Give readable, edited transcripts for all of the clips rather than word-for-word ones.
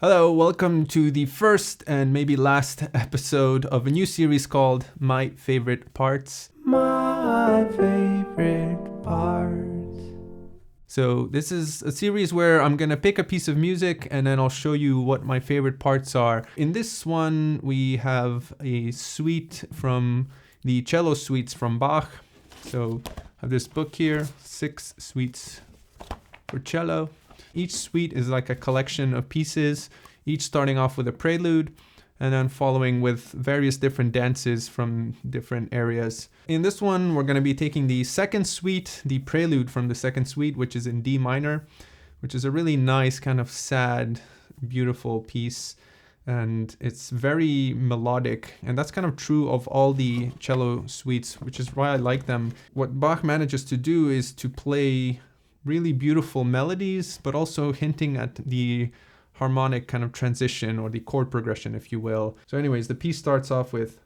Hello, welcome to the first and maybe last episode of a new series called My Favorite Parts. My Favorite Parts. So this is a series where I'm gonna pick a piece of music and then I'll show you what my favorite parts are. In this one, we have a suite from the Cello Suites from Bach. So I have this book here, 6 suites for cello. Each suite is like a collection of pieces, each starting off with a prelude and then following with various different dances from different areas. In this one, we're going to be taking the second suite, the prelude from the second suite, which is in D minor, which is a really nice kind of sad, beautiful piece. And it's very melodic, and that's kind of true of all the cello suites, which is why I like them. What Bach manages to do is to play really beautiful melodies, but also hinting at the harmonic kind of transition or the chord progression, if you will. So anyways, the piece starts off with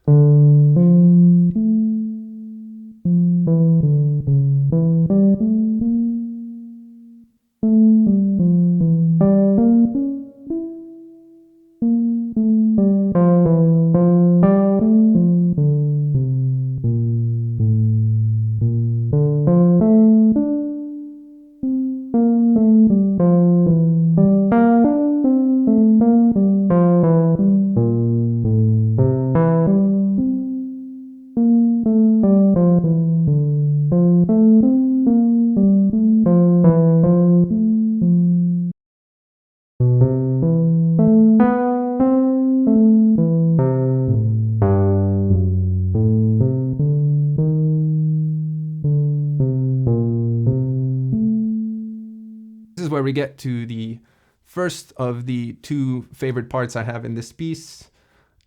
where we get to the first of the 2 favorite parts I have in this piece.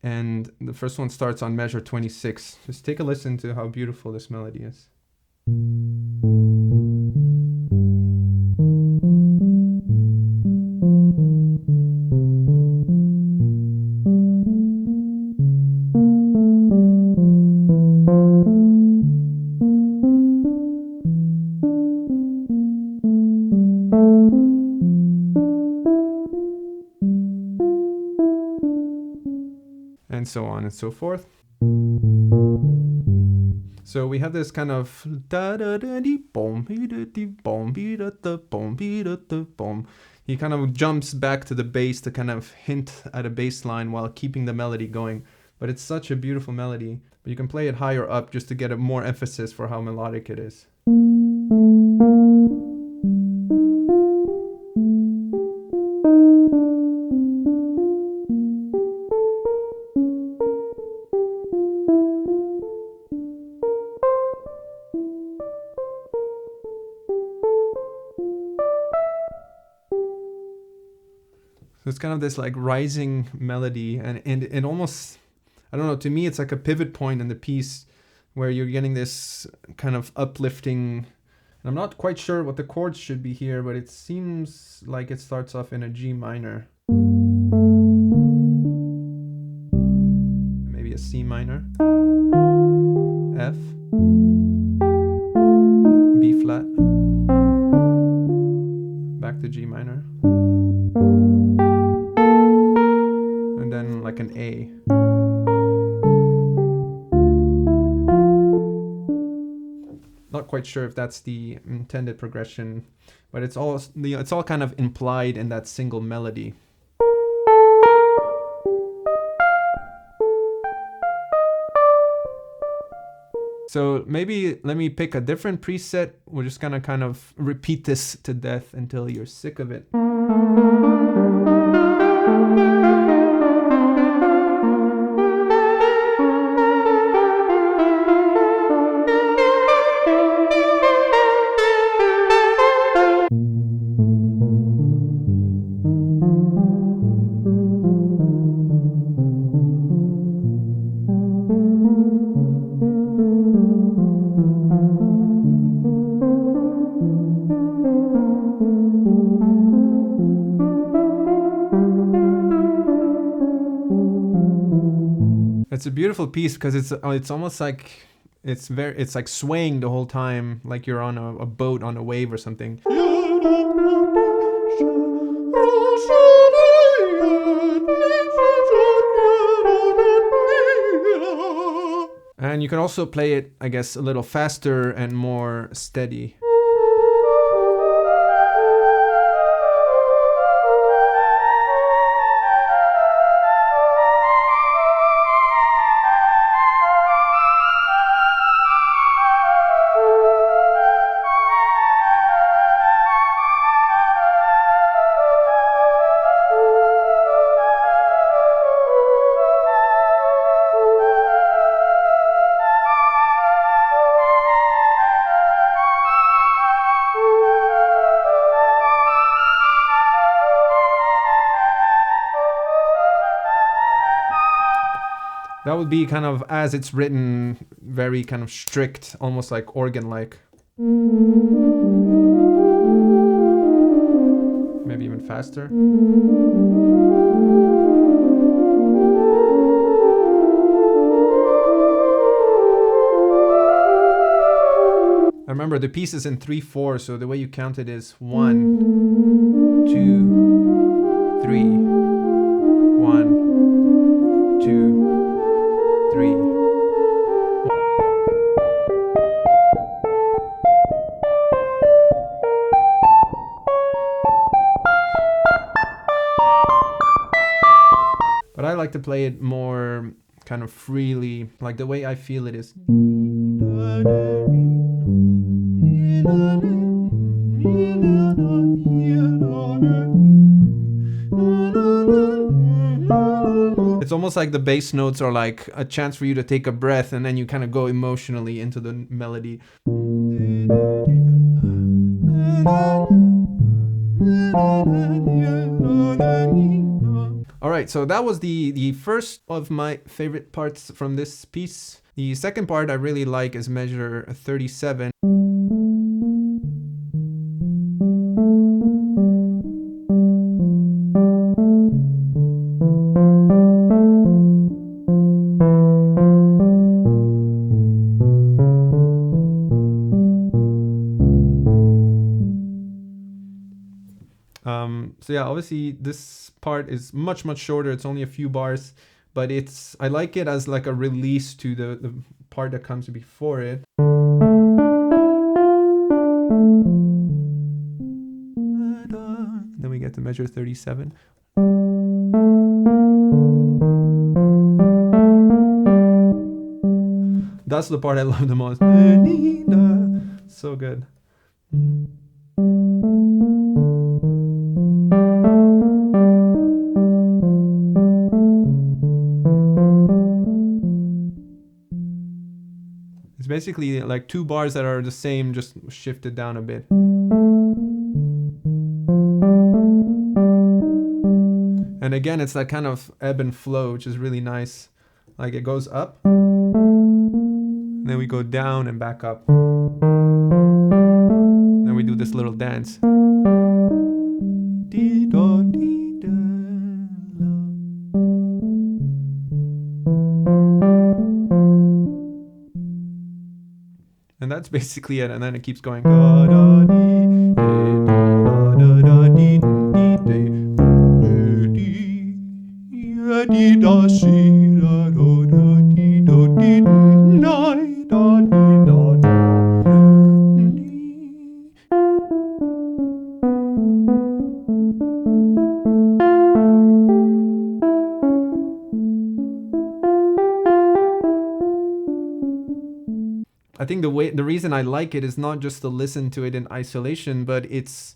And the first one starts on measure 26. Just take a listen to how beautiful this melody is. And so on and so forth. So we have this kind of he kind of jumps back to the bass to kind of hint at a bass line while keeping the melody going. But it's such a beautiful melody. But you can play it higher up just to get a more emphasis for how melodic it is. So it's kind of this like rising melody and it almost, I don't know, to me it's like a pivot point in the piece where you're getting this kind of uplifting, and I'm not quite sure what the chords should be here, but it seems like it starts off in a G minor. Maybe a C minor, F, B flat, back to G minor. And then like an A. Not quite sure if that's the intended progression, but it's all kind of implied in that single melody. So maybe let me pick a different preset. We're just gonna kind of repeat this to death until you're sick of it. It's a beautiful piece because it's almost like it's like swaying the whole time, like you're on a boat on a wave or something. could also play it, I guess, a little faster and more steady. That would be kind of, as it's written, very kind of strict, almost like organ-like. Maybe even faster. I remember the piece is in 3/4, so the way you count it is 1, 2, 3, 1, 2, 3. But I like to play it more kind of freely, like the way I feel it is. It's almost like the bass notes are like a chance for you to take a breath, and then you kind of go emotionally into the melody. All right, so that was the first of my favorite parts from this piece. The second part I really like is measure 37. So yeah, obviously this part is much shorter. It's only a few bars, but I like it as like a release to the part that comes before it. Then we get to measure 37. That's the part I love the most. So good. It's basically like two bars that are the same, just shifted down a bit. And again, it's that kind of ebb and flow, which is really nice. Like it goes up, then we go down and back up. Then we do this little dance. And that's basically it, and then it keeps going. I think the reason I like it is not just to listen to it in isolation, but it's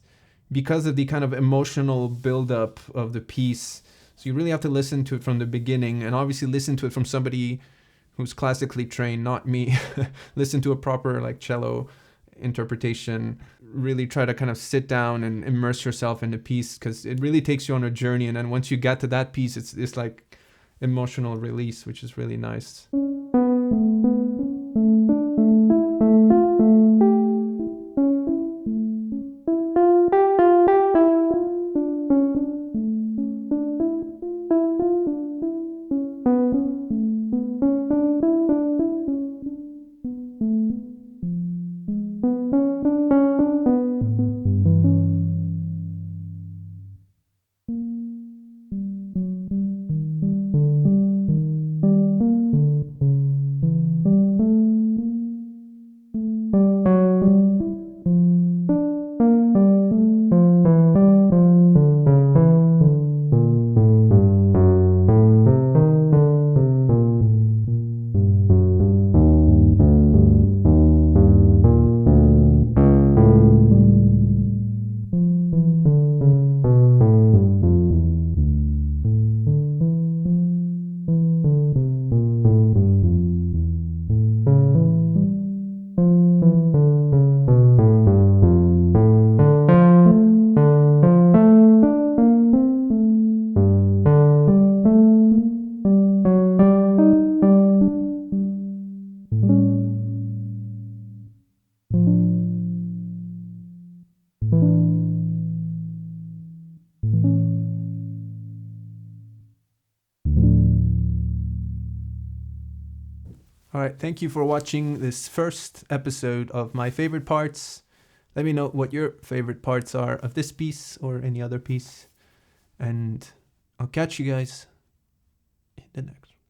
because of the kind of emotional buildup of the piece. So you really have to listen to it from the beginning, and obviously listen to it from somebody who's classically trained, not me. Listen to a proper like cello interpretation. Really try to kind of sit down and immerse yourself in the piece, because it really takes you on a journey. And then once you get to that piece, it's like emotional release, which is really nice. All right, thank you for watching this first episode of my favorite parts. Let me know what your favorite parts are of this piece or any other piece. And I'll catch you guys in the next one.